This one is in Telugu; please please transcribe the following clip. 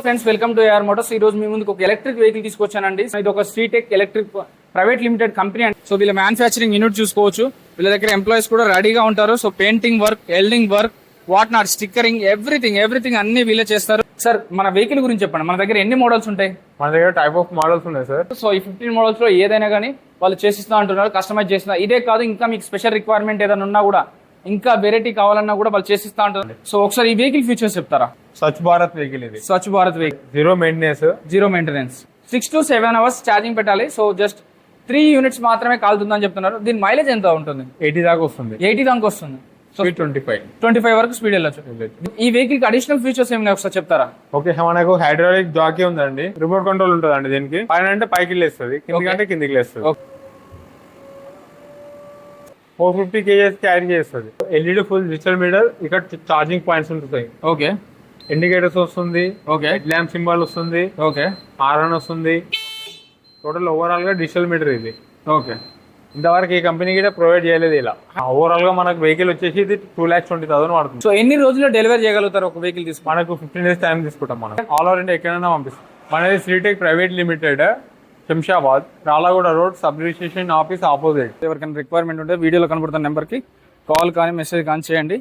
Friends welcome to AR motors. ఈ రోజు మీ ముందుకు ఒక ఎలక్ట్రిక్ వెహికల్ తీసుకొచ్చానండి. ఇది ఒక Sritech electric private limited company అండి. సో వీళ్ళ మ్యానుఫ్యాక్చరింగ్ యూనిట్ చూసుకోవచ్చు. వీళ్ళ దగ్గర ఎంప్లాయీస్ కూడా రెడీగా ఉంటారు. So painting work, welding work, what not, stickering, everything అన్ని వీళ్ళే చేస్తారు. సార్ మన వెహికల్ గురించి చెప్పండి. మన దగ్గర ఎన్ని మోడల్స్ ఉంటాయి? మన దగ్గర టైప్ ఆఫ్ మోడల్స్ ఉన్నాయి సార్. సో ఈ 15 మోడల్స్ లో ఏదైనా కానీ వాళ్ళు చేసిస్తా అంటున్నారు, కస్టమైజ్ చేస్తున్నారు. ఇదే కాదు, ఇంకా మీకు స్పెషల్ రిక్వైర్మెంట్ ఏదైనా ఉన్నా కూడా, ఇంకా వెరైటీ కావాలన్నా కూడా వాళ్ళు చేసిస్తా అంటున్నారు. సో ఒకసారి ఈ వెహికల్ ఫీచర్స్ చెప్తారా? స్వచ్ఛ భారత్ వెహికల్ ఇది. Swachh Bharat vehicle, zero maintenance 6 to 7 hours charging పెట్టాలి. సో జస్ట్ 3 యూనిట్స్ మాత్రమే కాలుతుందని చెప్తున్నారు. దీని మైలేజ్ ఎంత ఉంటుంది? 80 దాకా వస్తుంది. 80 దాకా వస్తుంది. సో 25 వరకు స్పీడ్ వెళ్ళచ్చు. ఈ వెహికల్ కి అడిషనల్ ఫీచర్స్ ఏమైనా ఒకసారి చెప్తారా? ఓకే, మనకు హైడ్రాలిక్ జాకీ ఉందండి. రిమోట్ కంట్రోల్ ఉంటుందండి. దీనికి పైన అంటే పైకి లేస్తుంది, కిందికి అంటే కిందికి లేస్తుంది. 450 kgs క్యారీ చేస్తుంది. ఎల్ఈడి ఫుల్ డిజిటల్ మీటర్, ఇక్కడ ఛార్జింగ్ పాయింట్స్ ఉంటాయి. ఓకే, ఇండికేటర్స్ వస్తుంది. ఓకే, ల్యాంప్ సింబల్ వస్తుంది. ఓకే, హారన్ వస్తుంది. టోటల్ ఓవరాల్ గా డిజిటల్ మీటర్ ఇది. ఓకే. ఇంతవరకు ఈ కంపెనీ కూడా ప్రొవైడ్ చేయలేదు ఇలా. ఓవరాల్ గా మనకు వెహికల్ వచ్చేసి ఇది 2,20,000 పడుతుంది. సో ఎన్ని రోజుల్లో డెలివరీ చేయగలుగుతారు ఒక వెహికల్ తీసుకుని? మనకు 15 days టైం తీసుకుంటాం. మనం ఆల్ ఓవర్ ఇండియా ఎక్కడైనా పంపిస్తాం. మనది Sritech private limited, Shamshabad, Ralaguda road, sub registration office opposite. ఎవరికైనా రిక్వైర్మెంట్ ఉంటే వీడియోలో కనబడుతున్న నెంబర్కి కాల్ కానీ మెసేజ్ కానీ చేయండి.